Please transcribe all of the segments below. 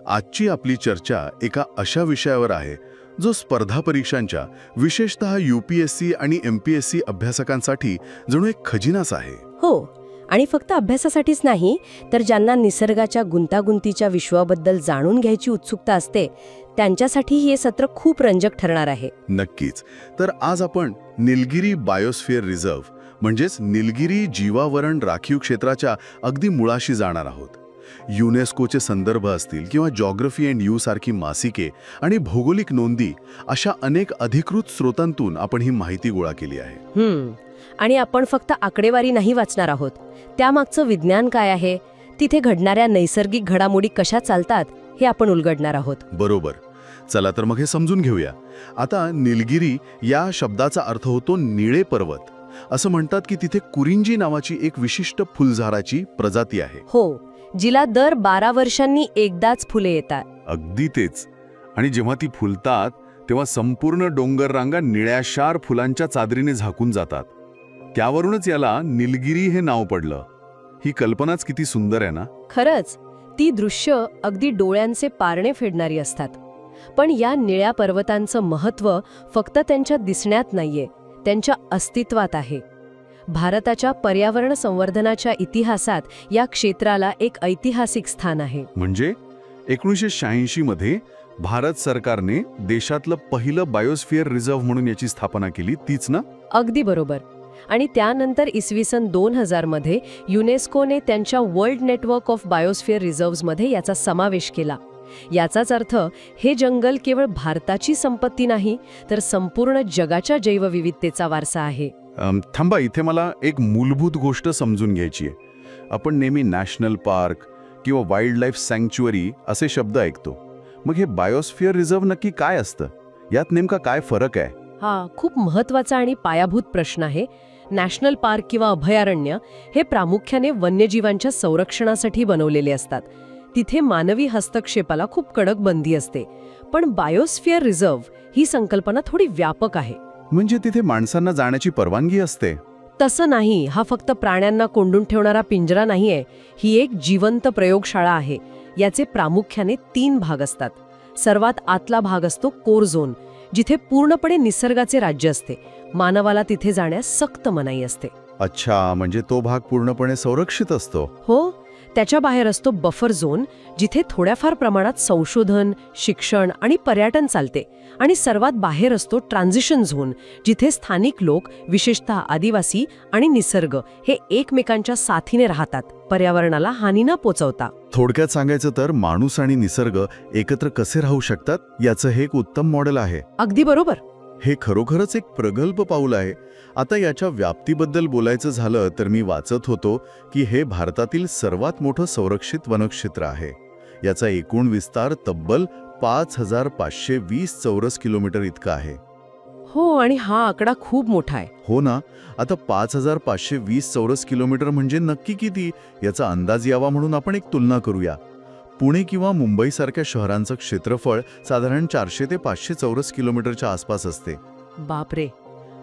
आजची आपली चर्चा एका अशा विषयावर आहे जो स्पर्धा परीक्षांच्या विशेषतः UPSC आणि MPSC अभ्यासकांसाठी जणू एक खजिनाच आहे. हो, आणि फक्त अभ्यासासाठीच नाही, तर ज्यांना निसर्गाच्या गुंतागुंतीच्या विश्वाबद्दल जाणून घ्यायची उत्सुकता असते त्यांच्यासाठी हे सत्र खूप रंजक ठरणार आहे. नक्कीच. तर आज आपण निलगिरी बायोस्फिअर रिझर्व्ह म्हणजेच निलगिरी जीवावरण राखीव क्षेत्राच्या अगदी मुळाशी जाणार आहोत. युनेस्कोचे संदर्भ असतील किंवा जॉग्रफी अँड यू सारखी मासिके आणि भौगोलिक नोंदी अशा अनेक अधिकृत स्रोतांतून आपण ही माहिती गोळा केली आहे. आणि आपण फक्त आकडेवारी नाही वाचणार आहोत. त्यामागचं विज्ञान काय आहे, तिथे घडणाऱ्या नैसर्गिक घडामोडी कशा चालतात हे आपण उलगडणार आहोत. बरोबर. चला तर मग हे समजून घेऊया. आता निलगिरी या शब्दाचा अर्थ होतो निळे पर्वत. असं म्हणतात की तिथे कुरिंजी नावाची एक विशिष्ट फुलझाडाची प्रजाती आहे. हो, जिला दर 12 वर्षांनी एकदाच फुले येतात. अगदी तेच. आणि जेव्हा ती फुलतात तेव्हा संपूर्ण डोंगर रांगा निळ्याशार फुलांच्या चादरीने झाकून जातात. त्यावरूनच याला निलगिरी हे नाव पडलं. ही कल्पनाच किती सुंदर आहे ना. खरंच, ती दृश्य अगदी डोळ्यांचे पारणे फेडणारी असतात. पण या निळ्या पर्वतांचं महत्त्व फक्त त्यांच्या दिसण्यात नाहीये, त्यांच्या अस्तित्वात आहे. भारताच्या पर्यावरण संवर्धनाच्या इतिहासात या क्षेत्राला एक ऐतिहासिक स्थान आहे. म्हणजे 1986 मध्ये भारत सरकारने देशातलं पहिलं बायोस्फिअर रिझर्व्ह म्हणून याची स्थापना केली, तीच ना? अगदी बरोबर. आणि त्यानंतर इसवी 2000 मध्ये युनेस्कोने त्यांच्या वर्ल्ड नेटवर्क ऑफ बायोस्फिअर रिझर्व्हमध्ये याचा समावेश केला. याचाच अर्थ हे जंगल केवळ भारताची संपत्ती नाही, तर संपूर्ण जगाच्या जैवविविधतेचा वारसा आहे. थांबा, इथे मला एक मूलभूत गोष्ट समजून घ्यायची आहे. आपण नेहमी नॅशनल पार्क किंवा वाईल्ड लाईफ सँक्च्युअरी असे शब्द ऐकतो. मग हे बायोस्फिअर रिझर्व्ह नक्की काय असतं? यात नेमका काय फरक आहे? हा खूप महत्त्वाचा आणि पायाभूत प्रश्न आहे. नॅशनल पार्क किंवा अभयारण्य हे प्रामुख्याने वन्यजीवांच्या संरक्षणासाठी बनवलेले असतात. तिथे मानवी हस्तक्षेपाला खूप कडक बंदी असते. पण बायोस्फिअर रिझर्व्ह ही संकल्पना थोडी व्यापक आहे. म्हणजे तिथे माणसांना जाण्याची परवानगी असते? तसं नाही. हा फक्त प्राण्यांना कोंडून ठेवणारा पिंजरा नाहीये. ही एक जिवंत प्रयोगशाळा आहे. याचे प्रामुख्याने 3 भाग असतात. सर्वात आतला भाग असतो कोर झोन, जिथे पूर्णपणे निसर्गाचे राज्य असते. मानवाला तिथे जाण्यास सक्त मनाई असते. अच्छा, म्हणजे तो भाग पूर्णपणे संरक्षित असतो? हो. त्याच्या बाहेर असतो बफर झोन, जिथे थोड्याफार प्रमाणात संशोधन, शिक्षण आणि पर्यटन चालते. आणि सर्वात बाहेर असतो ट्रान्झिशन झोन, जिथे स्थानिक लोक, विशेषतः आदिवासी आणि निसर्ग हे एकमेकांच्या साथीने राहतात, पर्यावरणाला हानी न पोचवता. थोडक्यात सांगायचं तर माणूस आणि निसर्ग एकत्र कसे राहू शकतात याचं हे एक उत्तम मॉडेल आहे. अगदी बरोबर. हे खरोखरच एक प्रगल्भ पाऊल आहे. आता याच्या व्याप्तीबद्दल बोलायचं झालं तर मी वाचत होतो की हे भारतातील सर्वात मोठं संरक्षित वनक्षेत्र आहे. याचा एकूण विस्तार तब्बल 5520 चौरस किलोमीटर इतका आहे. हो, आणि हा आकडा खूप मोठा आहे. हो ना. आता 5520 चौरस किलोमीटर म्हणजे नक्की किती याचा अंदाज यावा म्हणून आपण एक तुलना करूया. पुणे किंवा मुंबईसारख्या शहरांचं क्षेत्रफळ साधारण 400 ते 500 चौरस किलोमीटरच्या आसपास असते. बापरे,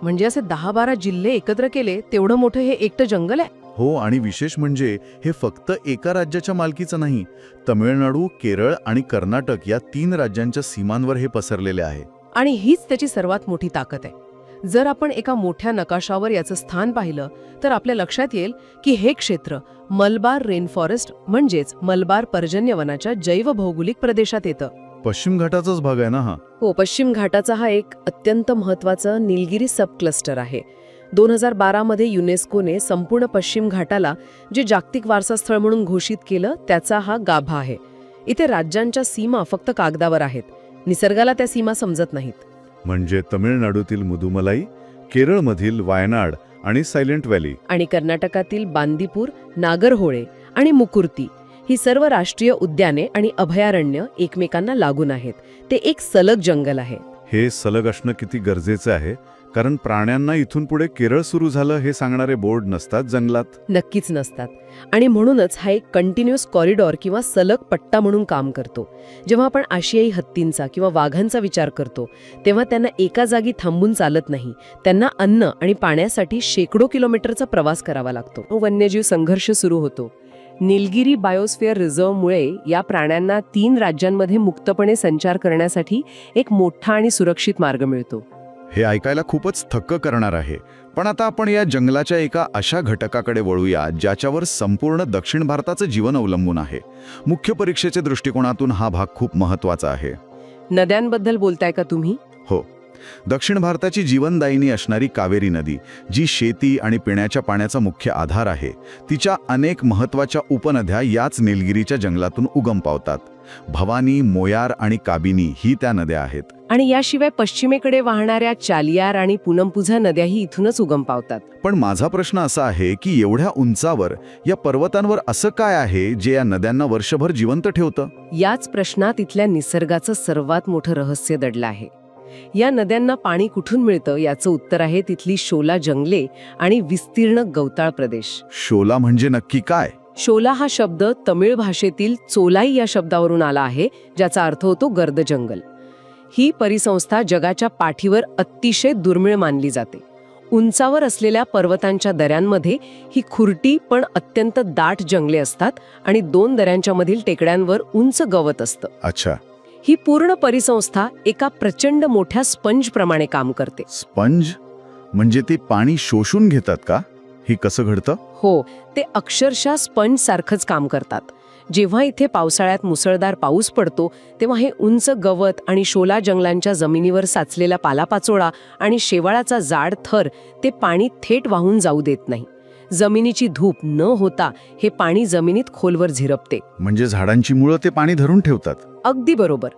म्हणजे असे 10-12 जिल्हे एकत्र केले तेवढं मोठं हे एकटं जंगल आहे. हो, आणि विशेष म्हणजे हे फक्त एका राज्याच्या मालकीचं नाही. तमिळनाडू, केरळ आणि कर्नाटक या 3 राज्यांच्या सीमांवर हे पसरलेले आहे. आणि हीच त्याची सर्वात मोठी ताकद आहे. जर आपण एका मोठ्या नकाशावर याचं स्थान पाहिलं तर आपल्या लक्षात येईल की हे क्षेत्र मलबार रेन फॉरेस्ट म्हणजेच मलबार पर्जन्यवनाच्या जैवभौगोलिक प्रदेशात येतं. पश्चिम घाटाचाच भाग आहे ना हा? हो, पश्चिम घाटाचा हा एक अत्यंत महत्त्वाचा निलगिरी सब क्लस्टर आहे. 2012 मध्ये युनेस्कोने संपूर्ण पश्चिम घाटाला जे जागतिक वारसा स्थळ म्हणून घोषित केलं, त्याचा हा गाभा आहे. इथे राज्यांच्या सीमा फक्त कागदावर आहेत. निसर्गाला त्या सीमा समजत नाहीत. म्हणजे तमिळनाडूतील मुदुमलाई, केरळमधील वायनाड आणि सायलेंट व्हॅली आणि कर्नाटकातील बांदीपूर, नागरहोळे आणि मुकुर्ती ही सर्व राष्ट्रीय उद्याने आणि अभयारण्य एकमेकांना लागून आहेत. ते एक सलग जंगल आहे. हे सलग असणं किती गरजेचं आहे, कारण प्राण्यांना इथून पुढे केरळ सुरू झालं हे सांगणारे बोर्ड नसतात जंगलात. नक्कीच नसतात. आणि म्हणूनच हा एक कंटिन्युअस कॉरिडॉर किंवा सलग पट्टा म्हणून काम करतो. जेव्हा आपण आशियाई हत्तींचा किंवा वाघांचा विचार करतो तेव्हा त्यांना एका जागी थांबून चालत नाही. त्यांना अन्न आणि पाण्यासाठी शेकडो किलोमीटरचा प्रवास करावा लागतो. वन्यजीव संघर्ष सुरू होतो. निलगिरी बायोस्फिअर रिझर्व्हमुळे या प्राण्यांना 3 राज्यांमध्ये मुक्तपणे संचार करण्यासाठी एक मोठा आणि सुरक्षित मार्ग मिळतो. हे ऐकायला खूपच थक्क करणार आहे. पण आता आपण या जंगलाच्या एका अशा घटकाकडे वळूया ज्याच्यावर संपूर्ण दक्षिण भारताचं जीवन अवलंबून आहे. मुख्य परीक्षेच्या दृष्टिकोनातून हा भाग खूप महत्त्वाचा आहे. नद्यांबद्दल बोलताय का तुम्ही? हो. दक्षिण भारताची जीवनदायिनी असणारी कावेरी नदी, जी शेती आणि पिण्याच्या पाण्याचा मुख्य आधार आहे, तिच्या अनेक महत्त्वाच्या उपनद्या याच निलगिरीच्या जंगलातून उगम पावतात. भवानी, मोयार आणि काबिनी ही त्या नद्या आहेत. आणि याशिवाय पश्चिमेकडे वाहणाऱ्या चालियार आणि पूनमपुझा नद्याही इथूनच उगम पावतात. पण माझा प्रश्न असा आहे की एवढ्या उंचावर, या पर्वतांवर असं काय आहे जे या नद्यांना वर्षभर जिवंत ठेवतं? याच प्रश्नात इथल्या निसर्गाचं सर्वात मोठं रहस्य दडलं आहे. या नद्यांना पाणी कुठून मिळतं याचं उत्तर आहे तिथली शोला जंगले आणि विस्तीर्ण गवताळ प्रदेश. शोला म्हणजे नक्की काय? शोला हा शब्द तमिळ भाषेतील चोलाई या शब्दावरून आला आहे, ज्याचा अर्थ होतो गर्द जंगल. ही परिसंस्था जगाच्या पाठीवर अतिशय दुर्मिळ मानली जाते. उंचावर असलेल्या पर्वतांच्या दऱ्यांमध्ये ही खुरटी पण अत्यंत दाट जंगले असतात आणि 2 दऱ्यांच्या मधील टेकड्यांवर उंच गवत असतं. अच्छा. ही पूर्ण परिसंस्था एका प्रचंड मोठ्या स्पंजप्रमाणे काम करते. स्पंज म्हणजे ते पाणी शोषून घेतात का? हे कसं घडतं? हो, ते अक्षरशः स्पंज सारखंच काम करतात. जेव्हा इथे पावसाळ्यात मुसळधार पाऊस पडतो तेव्हा हे उंच गवत आणि शोला जंगलांच्या जमिनीवर साचलेला पालापाचोळा आणि शेवाळाचा जाड थर ते पाणी थेट वाहून जाऊ देत नाही. जमिनीची धूप न होता हे पाणी जमिनीत खोलवर झिरपते. म्हणजे झाडांची मुळं ते पाणी धरून ठेवतात. अगदी बरोबर.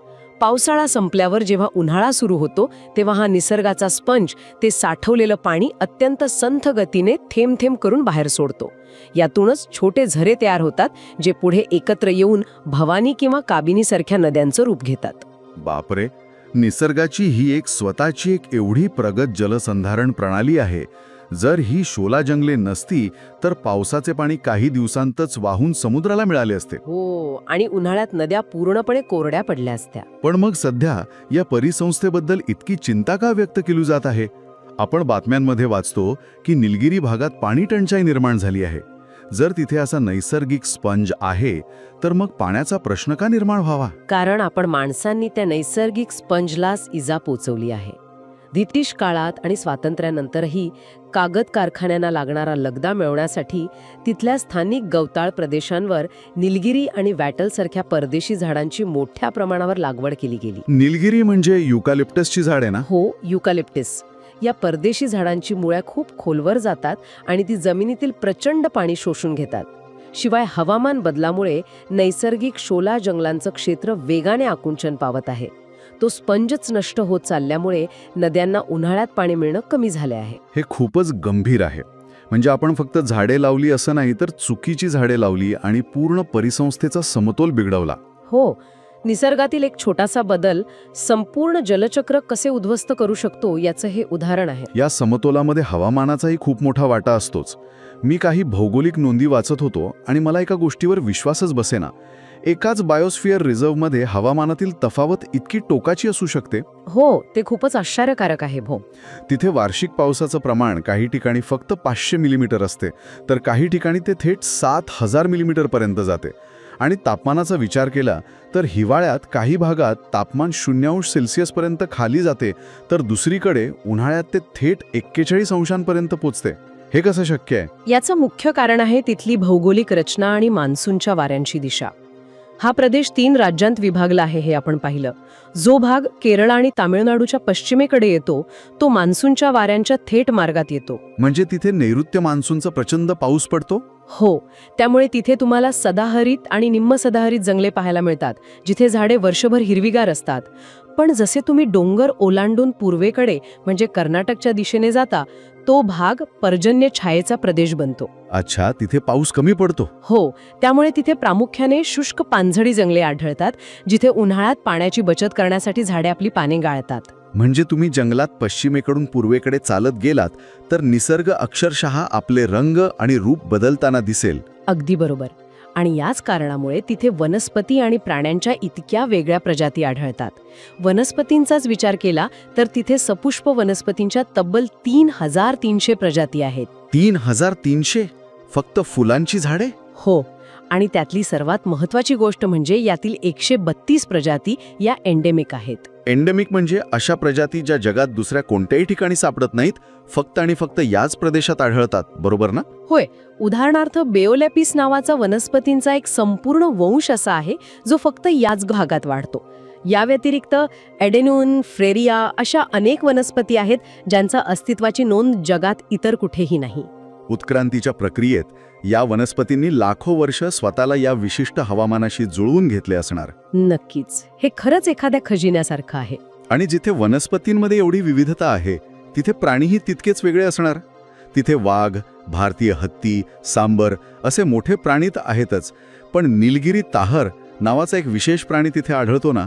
पावसाळा संपल्यावर जेव्हा उन्हाळा सुरू होतो तेव्हा हा निसर्गाचा स्पंज ते साठवलेलं पाणी अत्यंत संथ गतीने थेंब थेंब करून बाहेर सोडतो. यातूनच छोटे झरे तयार होतात जे पुढे एकत्र येऊन भवानी किंवा काबिनी सारख्या नद्यांचं रूप घेतात. बापरे, निसर्गाची ही एक स्वतःची एक एवढी प्रगत जलसंधारण प्रणाली आहे. जर ही शोला जंगले नसती तर पावसाचे पाणी काही दिवसांतच वाहून समुद्राला मिळाले असते. हो, आणि उन्हाळ्यात नद्या पूर्णपणे कोरड्या पडल्या असत्या. पण मग सध्या या परिसंस्थेबद्दल इतकी चिंता का व्यक्त केली जात आहे? आपण बातम्यांमध्ये वाचतो की निलगिरी भागात पाणी टंचाई निर्माण झाली आहे. जर तिथे असा नैसर्गिक स्पंज आहे तर मग पाण्याचा प्रश्न का निर्माण व्हावा? कारण आपण माणसांनी त्या नैसर्गिक स्पंजलाच इजा पोचवली आहे. ब्रिटिश काळात आणि स्वातंत्र्यानंतरही कागद कारखान्यांना लागणारा लगदा मिळवण्यासाठी तिथल्या स्थानिक गवताळ प्रदेशांवर निलगिरी आणि वॅटलसारख्या परदेशी झाडांची मोठ्या प्रमाणावर लागवड केली गेली. निलगिरी म्हणजे युकॅलिप्टसची झाड आहे ना? हो, युकॅलिप्टस. या परदेशी झाडांची मुळ्या खूप खोलवर जातात आणि ती जमिनीतील प्रचंड पाणी शोषून घेतात. शिवाय हवामान बदलामुळे नैसर्गिक शोला जंगलांचं क्षेत्र वेगाने आकुंचन पावत आहे. तो स्पंजच नष्ट होत चालल्यामुळे नद्यांना उन्हाळ्यात पाणी मिळणं कमी झाले आहे. हे खूपच गंभीर आहे. म्हणजे आपण फक्त झाडे लावली असं नाही तर चुकीची झाडे लावली आणि पूर्ण परिसंस्थेचा समतोल बिघडवला. हो, निसर्गातील एक छोटासा बदल संपूर्ण जलचक्र कसे उद्ध्वस्त करू शकतो याचं हे उदाहरण आहे. या समतोलामध्ये हवामानाचाही खूप मोठा वाटा असतोच. मी काही भौगोलिक नोंदी वाचत होतो आणि मला एका गोष्टीवर विश्वासच बसेना. एकाच बायोस्फिअर रिझर्व्हमध्ये हवामानातील तफावत इतकी टोकाची असू शकते. हो, ते खूपच आश्चर्यकारक आहे. भो, तिथे वार्षिक पावसाचं प्रमाण काही ठिकाणी फक्त 500 मिलीमीटर असते तर काही ठिकाणी ते थेट 7000 मिलीमीटरपर्यंत जाते. आणि तापमानाचा विचार केला तर हिवाळ्यात काही भागात तापमान 0°C खाली जाते तर दुसरीकडे उन्हाळ्यात ते थेट 41 अंशांपर्यंत पोचते. हे कसं शक्य आहे? याचं मुख्य कारण आहे तिथली भौगोलिक रचना आणि मान्सूनच्या वाऱ्यांची दिशा. हा प्रदेश 3 राज्यांत विभागला आहे हे आपण पाहिलं. जो भाग केरळ आणि तामिळनाडूच्या पश्चिमेकडे येतो तो मान्सूनच्या वाऱ्यांच्या थेट मार्गात येतो. म्हणजे तिथे नैऋत्य मान्सूनचा प्रचंड पाऊस पडतो. हो, त्यामुळे तिथे तुम्हाला सदाहरित आणि निम्म सदाहरित जंगले पाहायला मिळतात जिथे झाडे वर्षभर हिरवीगार असतात. पण जसे तुम्ही डोंगर ओलांडून पूर्वेकडे म्हणजे कर्नाटकच्या दिशेने जाता तो भाग पर्जन्य छायेचा प्रदेश बनतो. अच्छा, तिथे पाऊस कमी पडतो. हो, त्यामुळे तिथे प्रामुख्याने शुष्क पानझडी जंगले आढळतात जिथे उन्हाळ्यात पाण्याची बचत करण्यासाठी झाडे आपली पाने गाळतात. म्हणजे तुम्ही जंगलात पश्चिमेकडून पूर्वेकडे चालत गेलात तर निसर्ग अक्षरशः आपले रंग आणि रूप बदलताना दिसेल. अगदी बरोबर. आणि याच कारणामुळे तिथे वनस्पती आणि प्राण्यांच्या इतक्या वेगळ्या प्रजाती आढळतात. वनस्पतींचाच विचार केला तर तिथे सपुष्प वनस्पतींच्या तब्बल 3300 प्रजाती आहेत. 3300? फक्त फुलांची झाडे? हो, आणि त्यातली सर्वात महत्त्वाची गोष्ट म्हणजे यातील 132 प्रजाती या एंडेमिक आहेत. एंडेमिक म्हणजे अशा प्रजाती ज्या जगात दुसऱ्या कोणत्याही ठिकाणी सापडत नाहीत, फक्त आणि फक्त याच प्रदेशात आढळतात, बरोबर ना? होय. उदाहरणार्थ बेओलॅपिस नावाचा वनस्पतींचा एक संपूर्ण वंश असा आहे जो फक्त याच भागात वाढतो. या व्यतिरिक्त एडेनून, फ्रेरिया अशा अनेक वनस्पती आहेत ज्यांचा अस्तित्वाची नोंद जगात इतर कुठेही नाही. उत्क्रांतीच्या प्रक्रियेत या वनस्पतींनी लाखो वर्ष स्वतःला या विशिष्ट हवामानाशी जुळवून घेतले असणार. नक्कीच. हे खरंच एखाद्या खजिन्यासारखं आहे. आणि जिथे वनस्पतींमध्ये एवढी विविधता आहे तिथे प्राणीही तितकेच वेगळे असणार. तिथे वाघ, भारतीय हत्ती, सांबर असे मोठे प्राणी तर आहेतच, पण निलगिरी ताहर नावाचा एक विशेष प्राणी तिथे आढळतो ना,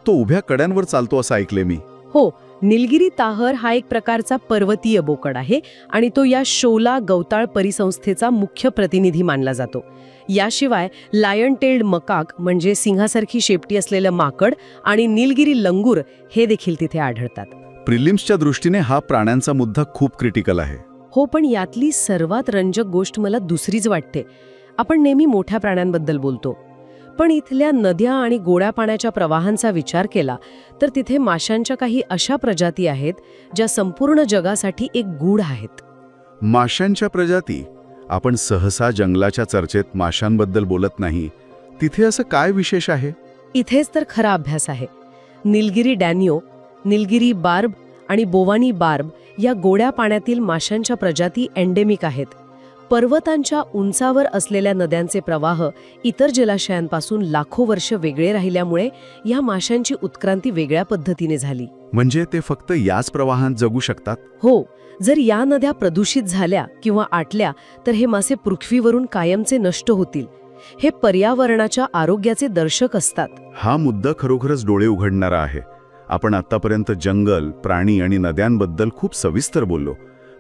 तो उभ्या कड्यांवर चालतो असं ऐकले मी. हो, निलगिरी ताहर हा एक प्रकारचा पर्वतीय बोकड आहे आणि तो या शोला गवताळ परिसंस्थेचा मुख्य प्रतिनिधी मानला जातो. याशिवाय लायन टेल्ड मकाक म्हणजे सिंहासारखी शेपटी असलेलं माकड आणि निलगिरी लंगूर हे देखील तिथे आढळतात. प्रिलिम्सच्या दृष्टीने हा प्राण्यांचा मुद्दा खूप क्रिटिकल आहे. हो, पण यातली सर्वात रंजक गोष्ट मला दुसरीच वाटते. आपण नेहमी मोठ्या प्राण्यांबद्दल बोलतो, पण इथल्या नद्या आणि गोड्या पाण्याच्या प्रवाहांचा विचार केला तर तिथे माशांच्या काही अशा प्रजाती आहेत ज्या संपूर्ण जगासाठी एक गूढ आहेत. माशांच्या प्रजाती? आपण सहसा जंगलाच्या चर्चेत माशांबद्दल बोलत नाही. तिथे असं काय विशेष आहे? इथेच तर खरा अभ्यास आहे. निलगिरी डॅनियो, निलगिरी बार्ब आणि बोवानी बार्ब या गोड्या पाण्यातील माशांच्या प्रजाती एंडेमिक आहेत. पर्वतांच्या उंचावर असलेल्या नद्यांचे प्रवाह इतर जलाशयांपासून लाखो वर्ष वेगळे राहिल्यामुळे या माशांची उत्क्रांती वेगळ्या पद्धतीने झाली. म्हणजे ते फक्त याच प्रवाहात जगू शकतात? हो, जर या नद्या प्रदूषित झाल्या किंवा आटल्या तर हे मासे पृथ्वीवरून कायमचे नष्ट होतील. हे पर्यावरणाच्या आरोग्याचे दर्शक असतात. हा मुद्दा खरोखरच डोळे उघडणारा आहे. आपण आतापर्यंत जंगल, प्राणी आणि नद्यांबद्दल खूप सविस्तर बोललो,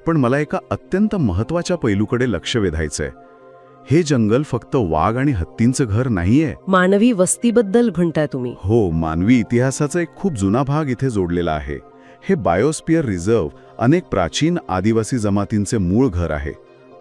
पण मला एका अत्यंत महत्त्वाच्या पैलूकडे लक्ष वेधायचंय. हे जंगल फक्त वाघ आणि हत्तींचं घर नाहीये. मानवी वस्तीबद्दल म्हणताय तुम्ही? हो, मानवी इतिहासाचा एक खूप जुना भाग इथे जोडलेला आहे. हे बायोस्फिअर रिझर्व्ह अनेक प्राचीन आदिवासी जमातींचे मूळ घर आहे.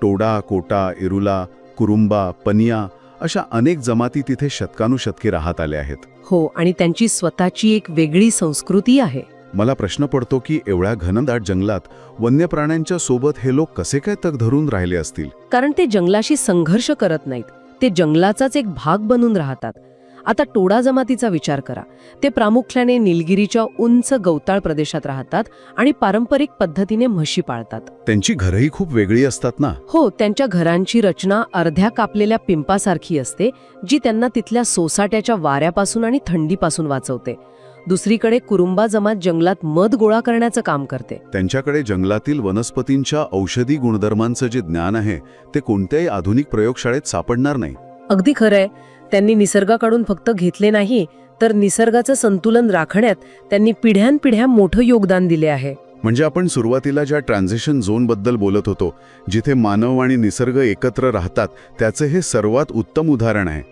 टोडा, कोटा, इरुला, कुरुंबा, पनिया अशा अनेक जमाती तिथे शतकानुशतके राहत आल्या आहेत. हो, आणि त्यांची स्वतःची एक वेगळी संस्कृती आहे. मला प्रश्न पडतो की एवढ्या घनदाट जंगलात वन्य प्राण्यांच्या सोबत हे लोक कसे काय तग धरून राहिले असतील? कारण ते जंगलाशी संघर्ष करत नाहीत, ते जंगलाचाच एक भाग बनून राहतात. आता टोडा जमातीचा विचार करा. ते प्रामुख्याने निलगिरीच्या उंच गवताळ प्रदेशात राहतात आणि पारंपरिक पद्धतीने म्हशी पाळतात. त्यांची घरही खूप वेगळी असतात ना? हो, त्यांच्या घरांची रचना अर्ध्या कापलेल्या पिंपासारखी असते, जी त्यांना तिथल्या सोसाट्याच्या वाऱ्यापासून आणि थंडीपासून वाचवते. दुसरीकडे कुरुंबा जमात जंगलात मध गोळा करण्याचं काम करते. त्यांच्याकडे जंगलातील वनस्पतींच्या औषधी गुणधर्मांचं जे ज्ञान आहे ते कोणत्याही आधुनिक प्रयोगशाळेत सापडणार नाही. अगदी खरंय. त्यांनी निसर्गाकडून फक्त घेतले नाही, तर निसर्गाचं संतुलन राखण्यात त्यांनी पिढ्यानपिढ्या मोठं योगदान दिले आहे. म्हणजे आपण सुरुवातीला ज्या ट्रान्झिशन झोनबद्दल बोलत होतो, जिथे मानव आणि निसर्ग एकत्र राहतात, त्याचं हे सर्वात उत्तम उदाहरण आहे.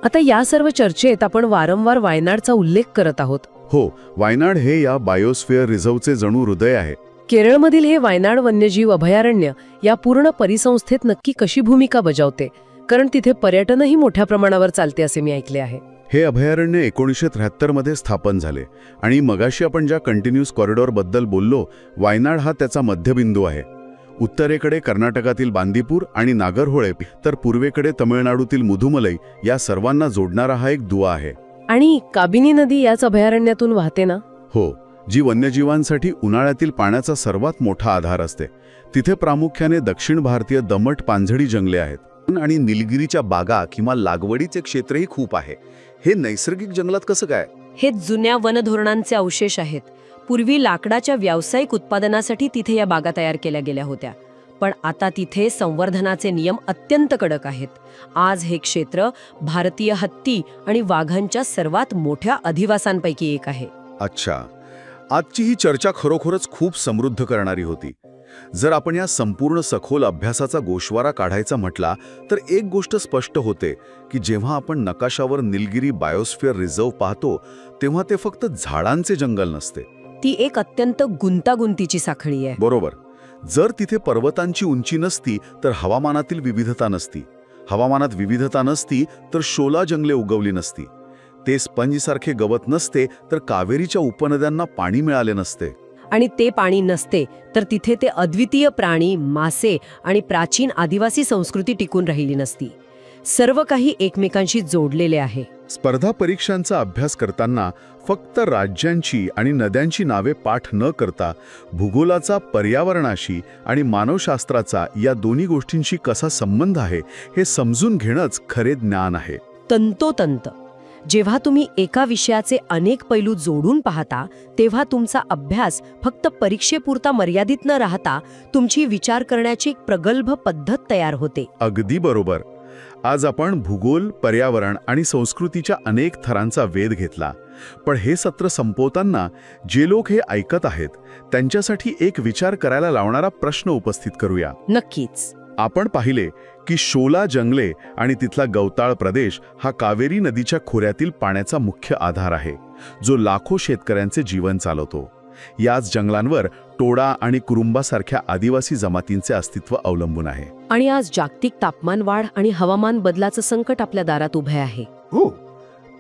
आता या सर्व चर्चेत आपण वारंवार वायनाडचा उल्लेख करत आहोत. हो, वायनाड हे या बायोस्फिअर रिझर्व्हचे जणू हृदय आहे. केरळमधील हे वायनाड वन्यजीव अभयारण्य या पूर्ण परिसंस्थेत नक्की कशी भूमिका बजावते? कारण तिथे पर्यटनही मोठ्या प्रमाणावर चालते असे मी ऐकले आहे. हे अभयारण्य 1973 मध्ये स्थापन झाले आणि मगाशी आपण ज्या कंटिन्यूस कॉरिडॉरबद्दल बोललो, वायनाड हा त्याचा मध्यबिंदू आहे. उत्तरेकडे कर्नाटकातील बांदीपूर आणि नागरहोळे, तर पूर्वेकडे तमिळनाडूतील मुधुमलाई या सर्वांना जोडणारा हा एक दुवा आहे. आणि काबिनी नदी याच अभयारण्यातून वाहते ना? हो, जी वन्यजीवांसाठी उन्हाळ्यातील पाण्याचा सर्वात मोठा आधार असते. तिथे प्रामुख्याने दक्षिण भारतीय दमट पानझडी जंगले आहेत आणि निलगिरीच्या बागा किंवा लागवडीचे क्षेत्रही खूप आहे. हे नैसर्गिक जंगलात कसं काय? हे जुन्या वनधोरणांचे अवशेष आहेत. पूर्वी लाकडाच्या व्यावसायिक उत्पादनासाठी तिथे या बागा तयार केल्या गेल्या होत्या, पण आता तिथे संवर्धनाचे नियम अत्यंत कडक आहेत. आज हे क्षेत्र भारतीय हत्ती आणि वाघांच्या सर्वात मोठ्या अधिवासांपैकी एक आहे. अच्छा, आजची ही चर्चा खरोखरच खूप समृद्ध करणारी होती. जर आपण या संपूर्ण सखोल अभ्यासाचा गोषवारा काढायचा म्हटला तर एक गोष्ट स्पष्ट होते की जेव्हा आपण नकाशावर निलगिरी बायोस्फिअर रिझर्व्ह पाहतो तेव्हा ते फक्त झाडांचे जंगल नसते. ती एक अत्यंत गुंतागुंतीची साखळी आहे. बरोबर. जर तिथे पर्वतांची उंची नसती तर हवामानातील विविधता नसती. हवामानात विविधता नसती तर शोला जंगले उगवली नसती. ते स्पंजसारखे गवत नसते तर कावेरीच्या उपनद्यांना पाणी मिळाले नसते. आणि ते पाणी नसते तर तिथे ते अद्वितीय प्राणी, मासे आणि प्राचीन आदिवासी संस्कृती टिकून राहिली नसती. सर्व काही एकमेकांशी जोडलेले आहे. स्पर्धा परीक्षांचा अभ्यास करताना फक्त राज्यांची आणि नद्यांची नावे पाठ न करता भूगोलाचा पर्यावरणाशी आणि मानवशास्त्राचा या दोन्ही गोष्टींशी कसा संबंध आहे हे समजून घेणंच खरे ज्ञान आहे. तंतोतंत. जेव्हा तुम्ही एका विषयाचे अनेक पैलू जोडून पाहता तेव्हा तुमचा अभ्यास फक्त परीक्षेपुरता मर्यादित न राहता तुमची विचार करण्याची एक प्रगल्भ पद्धत तयार होते. अगदी बरोबर. आज आपण भूगोल, पर्यावरण आणि संस्कृतीच्या अनेक थरांचा वेध घेतला. पण हे सत्र संपवताना जे लोक हे ऐकत आहेत त्यांच्यासाठी एक विचार करायला लावणारा प्रश्न उपस्थित करूया. नक्कीच. आपण पाहिले की शोला जंगले आणि तिथला गवताळ प्रदेश हा कावेरी नदीच्या खोऱ्यातील पाण्याचा मुख्य आधार आहे, जो लाखो शेतकऱ्यांचे जीवन चालवतो. याच जंगलांवर टोडा आणि कुरुंबासारख्या आदिवासी जमातींचे अस्तित्व अवलंबून आहे. आणि आज जागतिक तापमान वाढ आणि हवामान बदलाचं संकट आपल्या दारात उभे आहे. हो,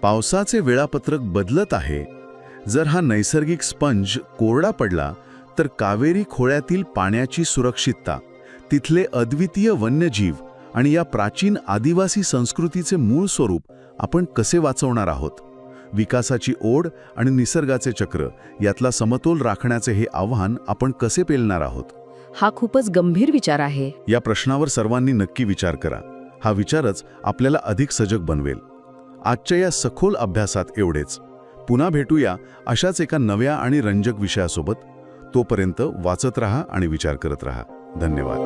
पावसाचे वेळापत्रक बदलत आहे. जर हा नैसर्गिक स्पंज कोरडा पडला तर कावेरी खोऱ्यातील पाण्याची सुरक्षितता, तिथले अद्वितीय वन्यजीव आणि या प्राचीन आदिवासी संस्कृतीचे मूळ स्वरूप आपण कसे वाचवणार आहोत? विकासाची ओढ आणि निसर्गाचे चक्र यातला समतोल राखण्याचे हे आव्हान आपण कसे पेलणार आहोत? हा खूपच गंभीर विचार आहे. या प्रश्नावर सर्वांनी नक्की विचार करा. हा विचारच आपल्याला अधिक सजग बनवेल. आजच्या या सखोल अभ्यासात एवढेच. पुन्हा भेटूया अशाच एका नव्या आणि रंजक विषयासोबत. तोपर्यंत वाचत रहा आणि विचार करत रहा. धन्यवाद.